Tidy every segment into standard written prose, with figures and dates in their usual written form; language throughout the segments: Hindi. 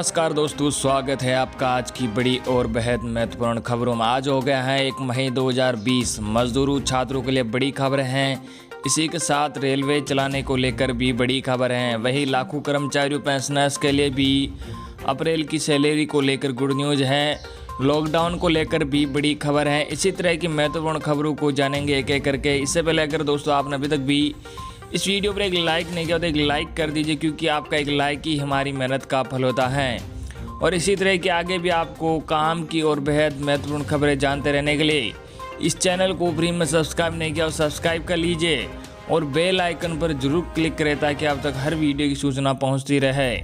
नमस्कार दोस्तों, स्वागत है आपका आज की बड़ी और बेहद महत्वपूर्ण खबरों में। आज हो गया है 1 मई 2020। मजदूरों छात्रों के लिए बड़ी खबर है। इसी के साथ रेलवे चलाने को लेकर भी बड़ी खबर है। वही लाखों कर्मचारियों पेंशनर्स के लिए भी अप्रैल की सैलरी को लेकर गुड न्यूज़ है। लॉकडाउन को लेकर भी बड़ी खबर है। इसी तरह की महत्वपूर्ण खबरों को जानेंगे एक एक करके। इससे पहले अगर दोस्तों आपने अभी तक भी इस वीडियो पर एक लाइक नहीं किया तो एक लाइक कर दीजिए, क्योंकि आपका एक लाइक ही हमारी मेहनत का फल होता है। और इसी तरह के आगे भी आपको काम की और बेहद महत्वपूर्ण खबरें जानते रहने के लिए इस चैनल को फ्री में सब्सक्राइब नहीं किया और सब्सक्राइब कर लीजिए और बेल आइकन पर जरूर क्लिक करें ताकि आप तक हर वीडियो की सूचना पहुंचती रहे।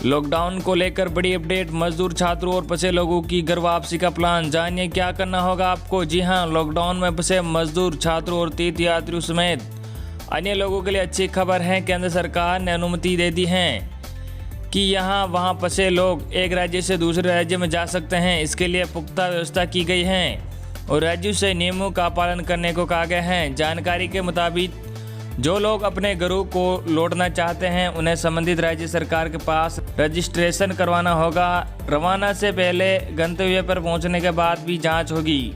लॉकडाउन को लेकर बड़ी अपडेट। मजदूर छात्रों और फंसे लोगों की घर वापसी का प्लान। जानिए क्या करना होगा आपको। जी हां, लॉकडाउन में फंसे मजदूर छात्रों और तीर्थयात्रियों समेत अन्य लोगों के लिए अच्छी खबर है। केंद्र सरकार ने अनुमति दे दी है कि यहाँ वहाँ फंसे लोग एक राज्य से दूसरे राज्य में जा सकते हैं। इसके लिए पुख्ता व्यवस्था की गई है और राज्यों से नियमों का पालन करने को कहा गया है। जानकारी के मुताबिक जो लोग अपने घरों को लौटना चाहते हैं उन्हें संबंधित राज्य सरकार के पास रजिस्ट्रेशन करवाना होगा। रवाना से पहले गंतव्य पर पहुँचने के बाद भी जाँच होगी।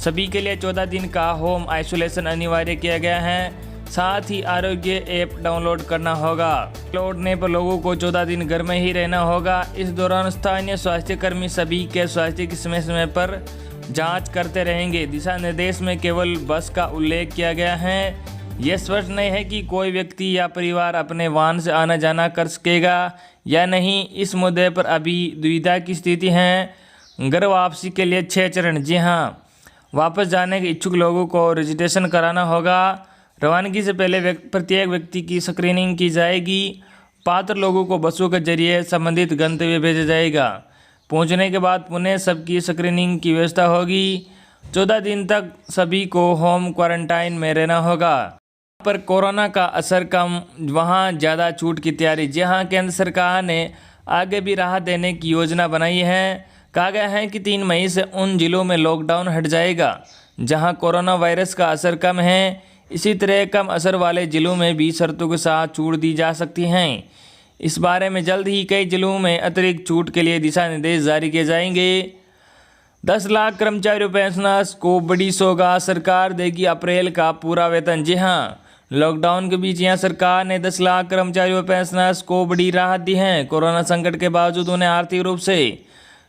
सभी के लिए 14 दिन का होम आइसोलेशन अनिवार्य किया गया है। साथ ही आरोग्य ऐप डाउनलोड करना होगा। लौटने पर लोगों को 14 दिन घर में ही रहना होगा। इस दौरान स्थानीय स्वास्थ्य कर्मी सभी के स्वास्थ्य की समय समय पर जांच करते रहेंगे। दिशा निर्देश में केवल बस का उल्लेख किया गया है। यह स्पष्ट नहीं है कि कोई व्यक्ति या परिवार अपने वाहन से आना जाना कर सकेगा या नहीं। इस मुद्दे पर अभी दुविधा की स्थिति है। घर वापसी के लिए 6 चरण। जी हाँ, वापस जाने के इच्छुक लोगों को रजिस्ट्रेशन कराना होगा। रवानगी से पहले प्रत्येक व्यक्ति की स्क्रीनिंग की जाएगी। पात्र लोगों को बसों के जरिए संबंधित गंतव्य भेजा जाएगा। पहुंचने के बाद पुनः सबकी स्क्रीनिंग की व्यवस्था होगी। 14 दिन तक सभी को होम क्वारंटाइन में रहना होगा। पर कोरोना का असर कम, वहां ज़्यादा छूट की तैयारी। जहां केंद्र सरकार ने आगे भी राहत देने की योजना बनाई है। कहा गया है कि 3 मई से उन जिलों में लॉकडाउन हट जाएगा जहां कोरोना वायरस का असर कम है। इसी तरह कम असर वाले जिलों में भी शर्तों के साथ छूट दी जा सकती हैं। इस बारे में जल्द ही कई जिलों में अतिरिक्त छूट के लिए दिशा निर्देश जारी किए जाएंगे। 10 लाख कर्मचारियों पेंशनर्स को बड़ी सौगात। सरकार देगी अप्रैल का पूरा वेतन। जी हां, लॉकडाउन के बीच यहाँ सरकार ने 10 लाख कर्मचारियों पेंशनर्स को बड़ी राहत दी है। कोरोना संकट के बावजूद उन्हें आर्थिक रूप से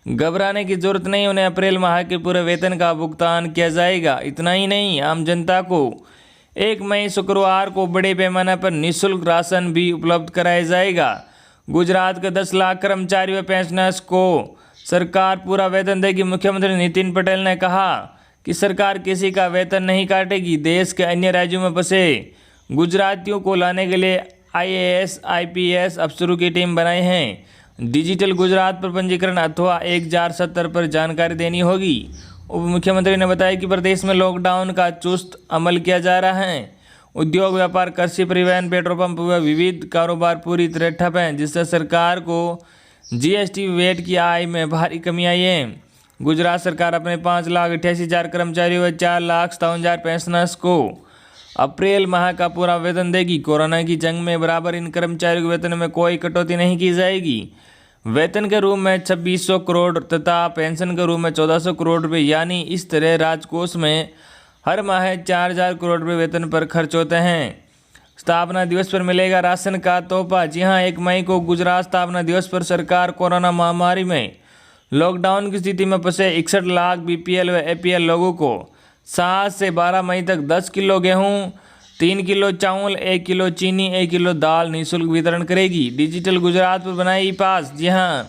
घबराने की जरूरत नहीं। उन्हें अप्रैल माह के पूरे वेतन का भुगतान किया जाएगा। इतना ही नहीं, आम जनता को 1 मई शुक्रवार को बड़े पैमाने पर निःशुल्क राशन भी उपलब्ध कराया जाएगा। गुजरात के 10 लाख कर्मचारियों व पेंशनर्स को सरकार पूरा वेतन देगी। मुख्यमंत्री नितिन पटेल ने कहा कि सरकार किसी का वेतन नहीं काटेगी। देश के अन्य राज्यों में फंसे गुजरातियों को लाने के लिए IAS IPS अफसरों की टीम बनाई है। डिजिटल गुजरात पर पंजीकरण अथवा 1070 पर जानकारी देनी होगी। उप मुख्यमंत्री ने बताया कि प्रदेश में लॉकडाउन का चुस्त अमल किया जा रहा है। उद्योग, व्यापार, कृषि, परिवहन, पेट्रोल पंप व विविध कारोबार पूरी तरह ठप हैं, जिससे सरकार को GST वेट की आय में भारी कमी आई है। गुजरात सरकार अपने 5,88,000 कर्मचारियों व 4,57,000 पेंशनर्स को अप्रैल माह का पूरा वेतन देगी। कोरोना की जंग में बराबर इन कर्मचारियों के वेतन में कोई कटौती नहीं की जाएगी। वेतन के रूप में 2600 करोड़ तथा पेंशन के रूप में 1400 करोड़ रुपये, यानी इस तरह राजकोष में हर माह 4,000 करोड़ रुपये वेतन पर खर्च होते हैं। स्थापना दिवस पर मिलेगा राशन का तोहफा। जी हां, 1 मई को गुजरात स्थापना दिवस पर सरकार कोरोना महामारी में लॉकडाउन की स्थिति में फंसे 61 लाख BPL व APL लोगों को 7 से 12 मई तक 10 किलो गेहूँ, 3 किलो चावल, 1 किलो चीनी, 1 किलो दाल निःशुल्क वितरण करेगी। डिजिटल गुजरात पर बनाई पास। जी हां,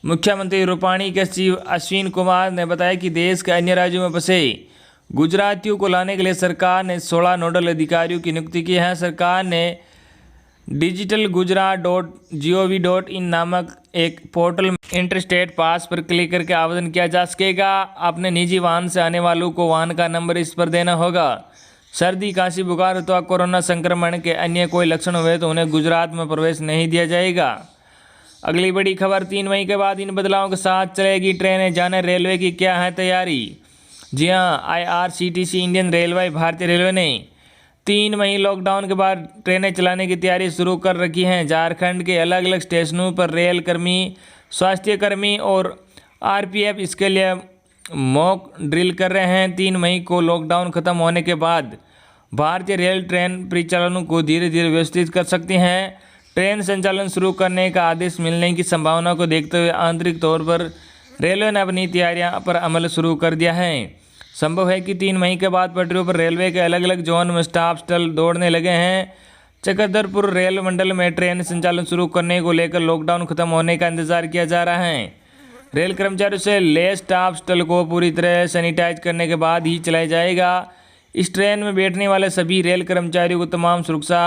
मुख्यमंत्री रूपाणी के सचिव अश्विन कुमार ने बताया कि देश के अन्य राज्यों में फंसे गुजरातियों को लाने के लिए सरकार ने 16 नोडल अधिकारियों की नियुक्ति की है। सरकार ने digitalgujarat.gov.in नामक एक पोर्टल में इंटरस्टेट पास पर क्लिक करके आवेदन किया जा सकेगा। अपने निजी वाहन से आने वालों को वाहन का नंबर इस पर देना होगा। सर्दी, खांसी, बुखार अथवा कोरोना संक्रमण के अन्य कोई लक्षण हुए तो उन्हें गुजरात में प्रवेश नहीं दिया जाएगा। अगली बड़ी खबर। 3 मई के बाद इन बदलावों के साथ चलेगी ट्रेनें। जाने रेलवे की क्या है तैयारी। जी हां, IRCTC, इंडियन रेलवे, भारतीय रेलवे ने 3 मई लॉकडाउन के बाद ट्रेनें चलाने की तैयारी शुरू कर रखी हैं। झारखंड के अलग अलग स्टेशनों पर रेल कर्मी, स्वास्थ्य कर्मी और आरपीएफ इसके लिए मॉक ड्रिल कर रहे हैं। 3 मई को लॉकडाउन खत्म होने के बाद भारतीय रेल ट्रेन परिचालनों को धीरे धीरे व्यवस्थित कर सकती हैं। ट्रेन संचालन शुरू करने का आदेश मिलने की संभावना को देखते हुए आंतरिक तौर पर रेलवे ने अपनी तैयारियां पर अमल शुरू कर दिया है। संभव है कि 3 मई के बाद पटरियों पर रेलवे के अलग अलग जोन में स्टाफ स्टल दौड़ने लगे हैं। चक्रधरपुर रेल मंडल में ट्रेन संचालन शुरू करने को लेकर लॉकडाउन खत्म होने का इंतजार किया जा रहा है। रेल कर्मचारियों से लेस स्टाफ स्टल को पूरी तरह सैनिटाइज करने के बाद ही चलाया जाएगा। इस ट्रेन में बैठने वाले सभी रेल कर्मचारियों को तमाम सुरक्षा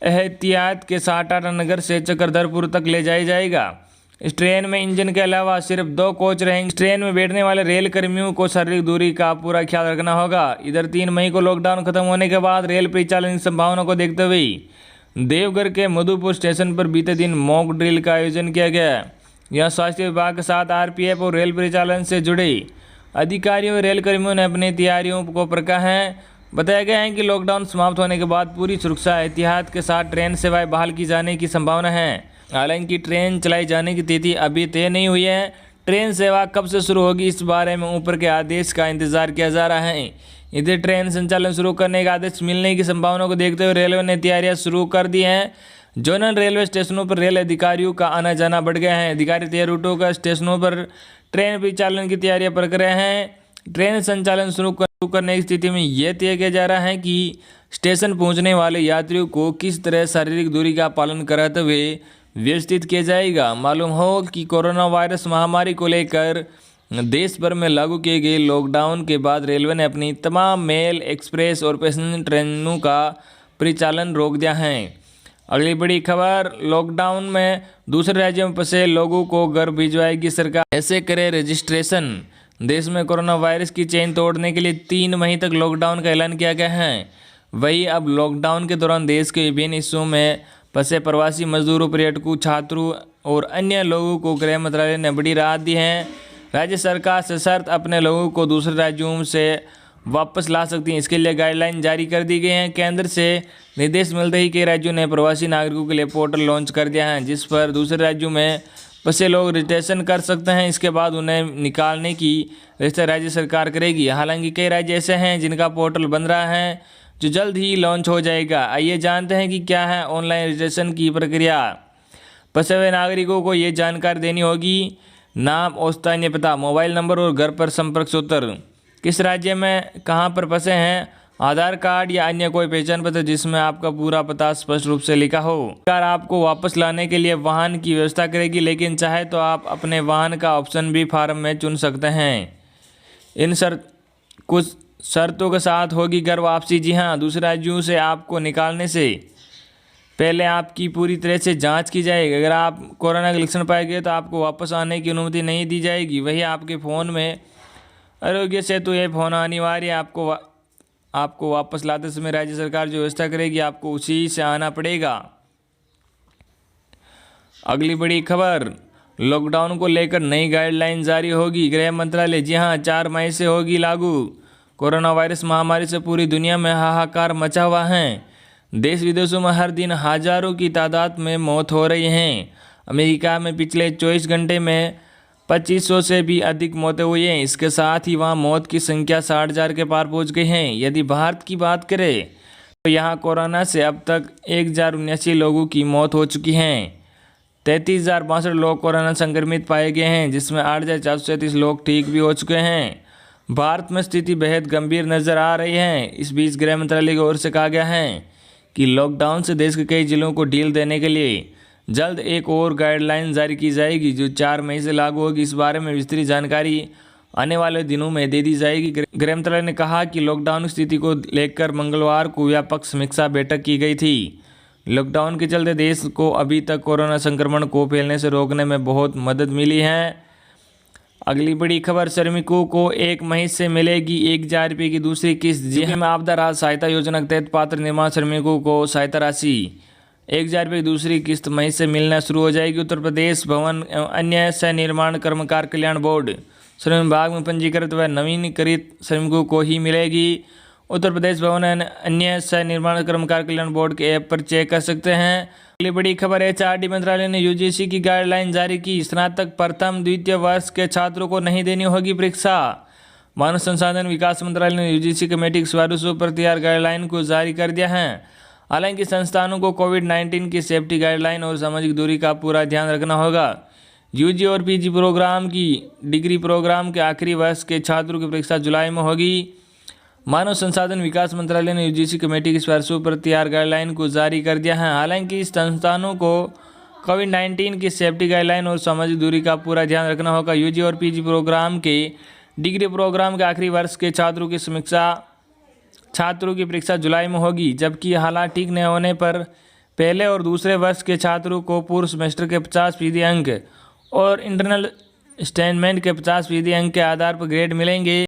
एहतियात के साथ टाटानगर से चक्रधरपुर तक ले जाया जाएगा। इस ट्रेन में इंजन के अलावा सिर्फ 2 कोच रहेंगे। इस ट्रेन में बैठने वाले रेल कर्मियों को शारीरिक दूरी का पूरा ख्याल रखना होगा। इधर 3 मई को लॉकडाउन खत्म होने के बाद रेल परिचालन की संभावना को देखते हुए देवघर के मधुपुर स्टेशन पर बीते दिन मॉक ड्रिल का आयोजन किया गया। यहां स्वास्थ्य विभाग के साथ आरपीएफ और रेल परिचालन से जुड़े अधिकारियों और रेल कर्मियों ने अपनी तैयारियों को परखा है। बताया गया है कि लॉकडाउन समाप्त होने के बाद पूरी सुरक्षा एहतियात के साथ ट्रेन सेवाएं बहाल की जाने की संभावना है। हालांकि ट्रेन चलाई जाने की तिथि अभी तय नहीं हुई है। ट्रेन सेवा कब से शुरू होगी इस बारे में ऊपर के आदेश का इंतजार किया जा रहा है। इधर ट्रेन संचालन शुरू करने का आदेश मिलने की संभावना को देखते हुए रेलवे ने तैयारियां शुरू कर दी हैं। जोनल रेलवे स्टेशनों पर रेल अधिकारियों का आना जाना बढ़ गया है। अधिकारी तय रूटों का स्टेशनों पर ट्रेन परिचालन की तैयारियां कर रहे हैं। ट्रेन संचालन शुरू करने की स्थिति में यह तय किया जा रहा है कि स्टेशन पहुंचने वाले यात्रियों को किस तरह शारीरिक दूरी का पालन कराते हुए व्यवस्थित किया जाएगा। मालूम हो कि कोरोना वायरस महामारी को लेकर देश भर में लागू किए गए लॉकडाउन के बाद रेलवे ने अपनी तमाम मेल, एक्सप्रेस और पैसेंजर ट्रेनों का परिचालन रोक दिया है। अगली बड़ी खबर, लॉकडाउन में दूसरे राज्यों में फंसे लोगों को घर भिजवाएगी सरकार। ऐसे करे रजिस्ट्रेशन। देश में कोरोना वायरस की चेन तोड़ने के लिए 3 मई तक लॉकडाउन का ऐलान किया गया है। वहीं अब लॉकडाउन के दौरान देश के विभिन्न हिस्सों में फंसे प्रवासी मजदूरों, पर्यटकों, छात्रों और अन्य लोगों को गृह मंत्रालय ने बड़ी राहत दी है। राज्य सरकार सशर्त अपने लोगों को दूसरे राज्यों से वापस ला सकती हैं। इसके लिए गाइडलाइन जारी कर दी गई हैं। केंद्र से निर्देश मिलते ही कई राज्यों ने प्रवासी नागरिकों के लिए पोर्टल लॉन्च कर दिया है, जिस पर दूसरे राज्यों में फंसे लोग रजिस्ट्रेशन कर सकते हैं। इसके बाद उन्हें निकालने की व्यवस्था राज्य सरकार करेगी। हालांकि कई राज्य ऐसे हैं जिनका पोर्टल बन रहा है, जो जल्द ही लॉन्च हो जाएगा। आइए जानते हैं कि क्या है ऑनलाइन रजिस्ट्रेशन की प्रक्रिया। फंसे हुए नागरिकों को ये जानकारी देनी होगी। नाम और स्थानीय पता, मोबाइल नंबर और घर पर संपर्क सूत्र, किस राज्य में कहां पर फंसे हैं, आधार कार्ड या अन्य कोई पहचान पत्र जिसमें आपका पूरा पता स्पष्ट रूप से लिखा हो। सरकार आपको वापस लाने के लिए वाहन की व्यवस्था करेगी, लेकिन चाहे तो आप अपने वाहन का ऑप्शन भी फॉर्म में चुन सकते हैं। इन कुछ शर्तों के साथ होगी घर वापसी। जी हाँ, दूसरे राज्यों से आपको निकालने से पहले आपकी पूरी तरह से जांच की जाएगी। अगर आप कोरोना के लक्षण पाए गए तो आपको वापस आने की अनुमति नहीं दी जाएगी। वही आपके फ़ोन में आरोग्य सेतु ऐप होना अनिवार्य है। आपको वापस लाते समय राज्य सरकार जो व्यवस्था करेगी आपको उसी से आना पड़ेगा। अगली बड़ी खबर, लॉकडाउन को लेकर नई गाइडलाइन जारी होगी। गृह मंत्रालय, जी हाँ, 4 मई से होगी लागू। कोरोना वायरस महामारी से पूरी दुनिया में हाहाकार मचा हुआ है। देश विदेशों में हर दिन हजारों की तादाद में मौत हो रही हैं। अमेरिका में पिछले 24 घंटे में 2500 से भी अधिक मौतें हुई हैं। इसके साथ ही वहाँ मौत की संख्या 60,000 के पार पहुँच गई है। यदि भारत की बात करें तो यहाँ कोरोना से अब तक 1079 लोगों की मौत हो चुकी हैं। 33,062 लोग कोरोना संक्रमित पाए गए हैं, जिसमें 8,437 लोग ठीक भी हो चुके हैं। भारत में स्थिति बेहद गंभीर नज़र आ रही है। इस बीच गृह मंत्रालय की ओर से कहा गया है कि लॉकडाउन से देश के कई जिलों को ढील देने के लिए जल्द एक और गाइडलाइन जारी की जाएगी, जो 4 मई से लागू होगी। इस बारे में विस्तृत जानकारी आने वाले दिनों में दे दी जाएगी। गृह मंत्रालय ने कहा कि लॉकडाउन की स्थिति को लेकर मंगलवार को व्यापक समीक्षा बैठक की गई थी। लॉकडाउन के चलते देश को अभी तक कोरोना संक्रमण को फैलने से रोकने में बहुत मदद मिली है। अगली बड़ी खबर, श्रमिकों को 1 मई से मिलेगी 1,000 रुपये की दूसरी किस्त। जी हाँ, आपदा राहत सहायता योजना के तहत पात्र निर्माण श्रमिकों को सहायता राशि 1,000 रुपये की दूसरी किस्त मई से मिलना शुरू हो जाएगी। उत्तर प्रदेश भवन एवं अन्य सह निर्माण कर्मकार कल्याण बोर्ड श्रम विभाग में पंजीकृत व नवीनीकृत श्रमिकों को ही मिलेगी उत्तर प्रदेश भवन अन्य सह निर्माण कर्मकार कल्याण बोर्ड के ऐप पर चेक कर सकते हैं। अगली बड़ी खबर है, एचआरडी मंत्रालय ने यूजीसी की गाइडलाइन जारी की। स्नातक प्रथम द्वितीय वर्ष के छात्रों को नहीं देनी होगी परीक्षा। मानव संसाधन विकास मंत्रालय ने यूजीसी कमेटी की सिफारिशों पर तैयार गाइडलाइन को जारी कर दिया है। हालांकि संस्थानों को कोविड-19 की सेफ्टी गाइडलाइन और सामाजिक दूरी का पूरा ध्यान रखना होगा। यूजी और पीजी प्रोग्राम की डिग्री प्रोग्राम के आखिरी वर्ष के छात्रों की परीक्षा जुलाई में होगी। मानव संसाधन विकास मंत्रालय ने यूजीसी कमेटी की सिफारिशों पर तैयार गाइडलाइन को जारी कर दिया है। हालांकि संस्थानों को कोविड-19 की सेफ्टी गाइडलाइन और सामाजिक दूरी का पूरा ध्यान रखना होगा। यूजी और पीजी प्रोग्राम के डिग्री प्रोग्राम के आखिरी वर्ष के छात्रों की परीक्षा जुलाई में होगी, जबकि हालात ठीक न होने पर पहले और दूसरे वर्ष के छात्रों को पूर्व सेमेस्टर के 50% अंक और इंटरनल स्टेटमेंट के 50% अंक के आधार पर ग्रेड मिलेंगे।